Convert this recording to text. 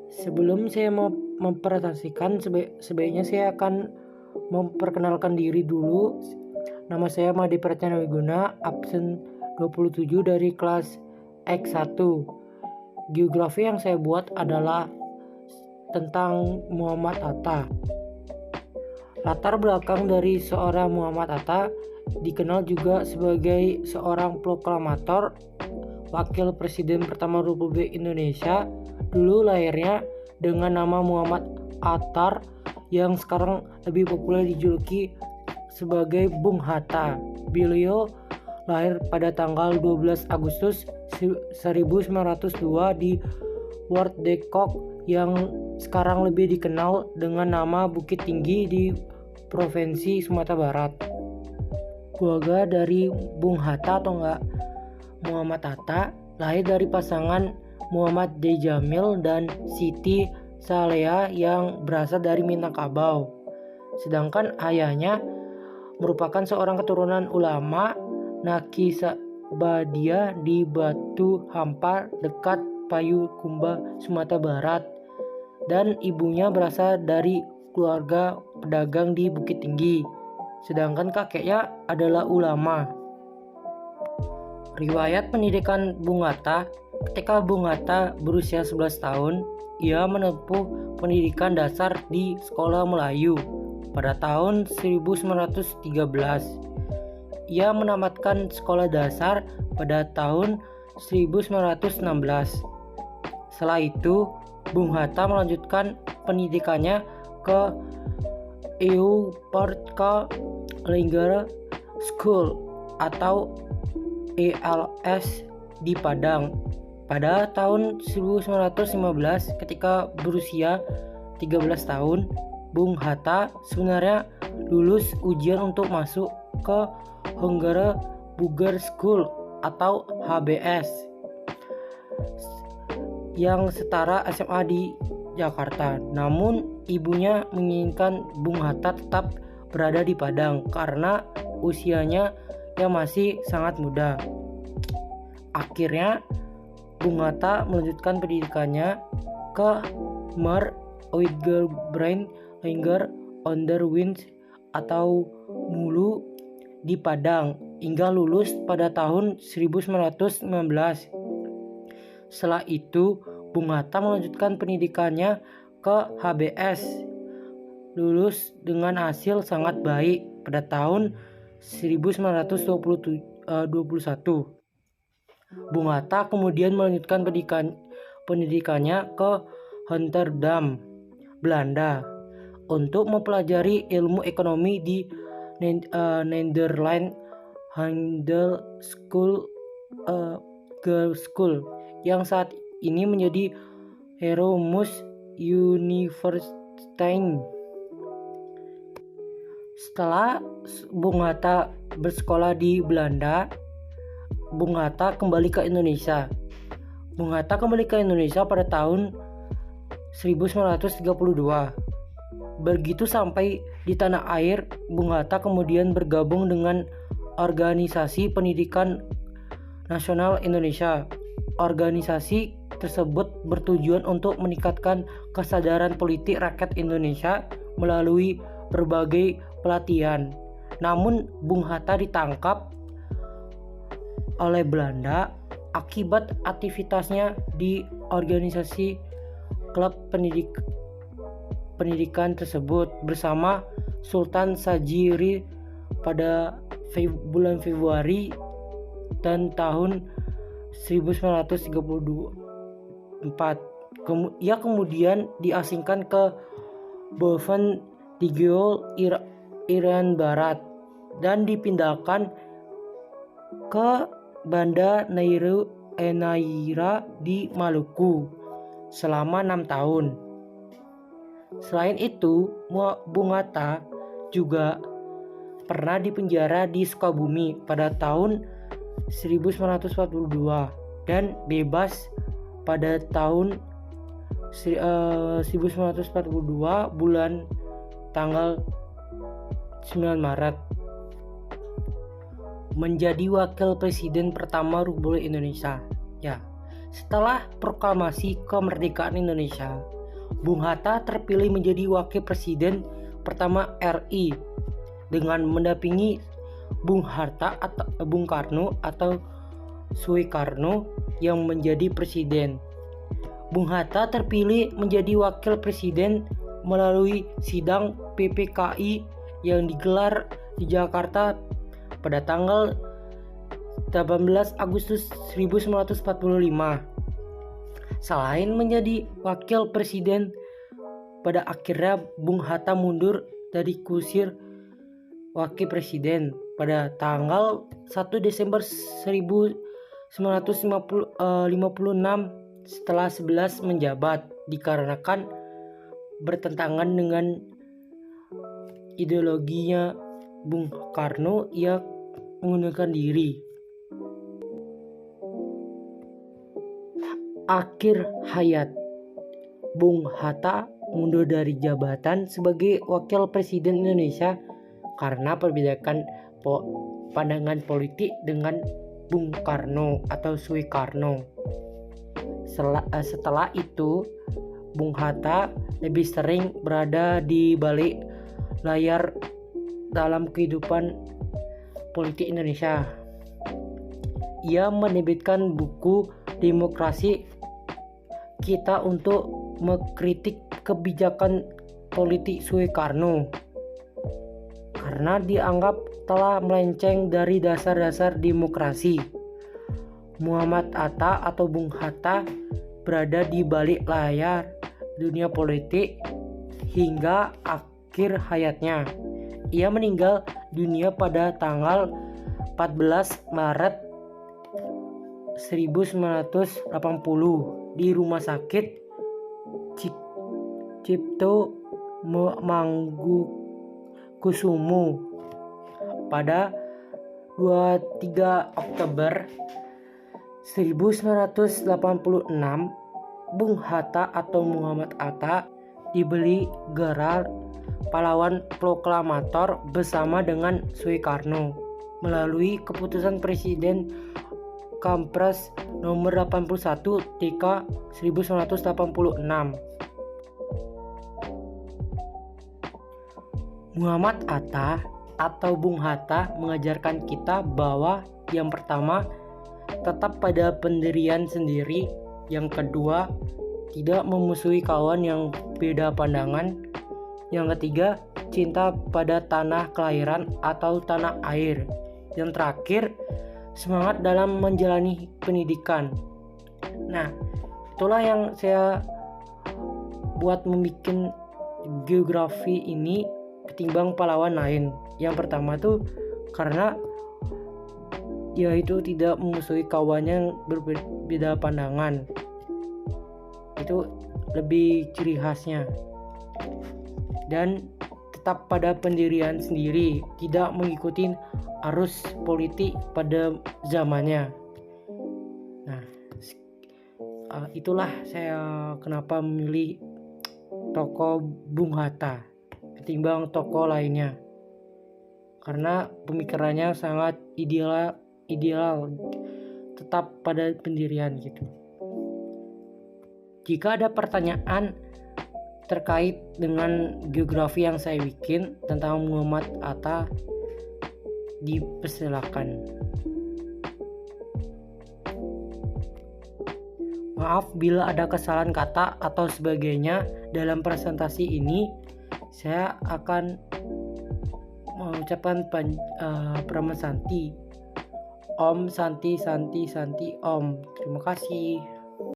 Sebelum saya mau mempresentasikan, sebaiknya saya akan memperkenalkan diri dulu. Nama saya Made Pratjana Wiguna, absen 27 dari kelas X1. Geografi yang saya buat adalah tentang Muhammad Hatta. Latar belakang dari seorang Muhammad Hatta dikenal juga sebagai seorang proklamator, wakil presiden pertama Republik Indonesia. Dulu lahirnya dengan nama Muhammad Attar yang sekarang lebih populer dijuluki sebagai Bung Hatta. Beliau lahir pada tanggal 12 Agustus 1902 di Ward Depok yang sekarang lebih dikenal dengan nama Bukit Tinggi di Provinsi Sumatera Barat. Keluarga dari Bung Hatta atau enggak Muhammad Hatta lahir dari pasangan Muhammad D. Jamil dan Siti Saleha yang berasal dari Minangkabau. Sedangkan ayahnya merupakan seorang keturunan ulama Naksabandia di Batu Hampar dekat Payakumbuh, Sumatera Barat, dan ibunya berasal dari keluarga pedagang di Bukit Tinggi. Sedangkan kakeknya adalah ulama. Riwayat pendidikan Bung Hatta. Ketika Bung Hatta berusia 11 tahun, ia menempuh pendidikan dasar di Sekolah Melayu. Pada tahun 1913, ia menamatkan sekolah dasar pada tahun 1916. Setelah itu, Bung Hatta melanjutkan pendidikannya ke Euparka Lenger School atau ELS di Padang. Pada tahun 1915, ketika berusia 13 tahun, Bung Hatta sebenarnya lulus ujian untuk masuk ke Hungary Bugger School atau HBS yang setara SMA di Jakarta. Namun ibunya menginginkan Bung Hatta tetap berada di Padang karena usianya yang masih sangat muda. Akhirnya Bung Hatta melanjutkan pendidikannya ke Mar Uitgebrand Lenger Onderwijs atau MULU di Padang hingga lulus pada tahun 1919. Setelah itu Bung Hatta melanjutkan pendidikannya ke HBS, lulus dengan hasil sangat baik pada tahun 1921. Bung Hatta kemudian melanjutkan pendidikannya ke Rotterdam, Belanda, untuk mempelajari ilmu ekonomi di Nederland Handelschool yang saat ini menjadi Erasmus Universiteit. Setelah Bung Hatta bersekolah di Belanda, Bung Hatta kembali ke Indonesia. Bung Hatta kembali ke Indonesia pada tahun 1932. Begitu sampai di tanah air, Bung Hatta kemudian bergabung dengan Organisasi Pendidikan Nasional Indonesia. Organisasi tersebut bertujuan untuk meningkatkan kesadaran politik rakyat Indonesia melalui berbagai pelatihan. Namun Bung Hatta ditangkap oleh Belanda akibat aktivitasnya di organisasi klub pendidikan tersebut bersama Sultan Sajiri pada bulan Februari dan tahun 1934. Ia kemudian diasingkan ke Boven Digul, Irian Barat dan dipindahkan ke Banda Neira di Maluku selama 6 tahun. Selain itu, Bung Hatta juga pernah dipenjara di Sukabumi pada tahun 1942 dan bebas pada tahun 1942 bulan tanggal 9 Maret. Menjadi wakil presiden pertama Republik Indonesia. Ya, setelah proklamasi kemerdekaan Indonesia, Bung Hatta terpilih menjadi wakil presiden pertama RI dengan mendampingi Bung Karno atau Sukarno yang menjadi presiden. Bung Hatta terpilih menjadi wakil presiden melalui sidang PPKI yang digelar di Jakarta pada tanggal 18 Agustus 1945. Selain menjadi wakil presiden, pada akhirnya Bung Hatta mundur dari kursi wakil presiden pada tanggal 1 Desember 1956 setelah 11 menjabat dikarenakan bertentangan dengan ideologinya Bung Karno. Ia mengundurkan diri. Akhir hayat Bung Hatta mundur dari jabatan sebagai wakil presiden Indonesia karena perbedaan pandangan politik dengan Bung Karno atau Sukarno. Setelah itu, Bung Hatta lebih sering berada di balik layar dalam kehidupan politik Indonesia. Ia menerbitkan buku Demokrasi Kita untuk mengkritik kebijakan politik Sukarno karena dianggap telah melenceng dari dasar-dasar demokrasi. Muhammad Hatta atau Bung Hatta berada di balik layar dunia politik hingga akhir hayatnya. Ia meninggal dunia pada tanggal 14 Maret 1980 di Rumah Sakit Cipto Mangunkusumo. Pada 23 Oktober 1986, Bung Hatta atau Muhammad Hatta diberi gelar pahlawan proklamator bersama dengan Sukarno melalui keputusan Presiden Kampres nomor 81 TK 1986. Muhammad Hatta atau Bung Hatta mengajarkan kita bahwa yang pertama, tetap pada pendirian sendiri. Yang kedua, tidak memusuhi kawan yang beda pandangan. Yang ketiga, cinta pada tanah kelahiran atau tanah air. Yang terakhir, semangat dalam menjalani pendidikan. Nah, itulah yang saya buat membuat geografi ini ketimbang pahlawan lain. Yang pertama tuh karena dia itu tidak memusuhi kawannya yang berbeda pandangan. Itu lebih ciri khasnya. Dan tetap pada pendirian sendiri, tidak mengikuti arus politik pada zamannya. Nah, itulah saya kenapa memilih tokoh Bung Hatta ketimbang tokoh lainnya, karena pemikirannya sangat ideal, tetap pada pendirian gitu. Jika ada pertanyaan terkait dengan geografi yang saya bikin tentang Muhammad Hatta, dipersilakan. Maaf bila ada kesalahan kata atau sebagainya dalam presentasi ini. Saya akan mengucapkan Brahma Santi. Om Santi Santi Santi Om. Terima kasih.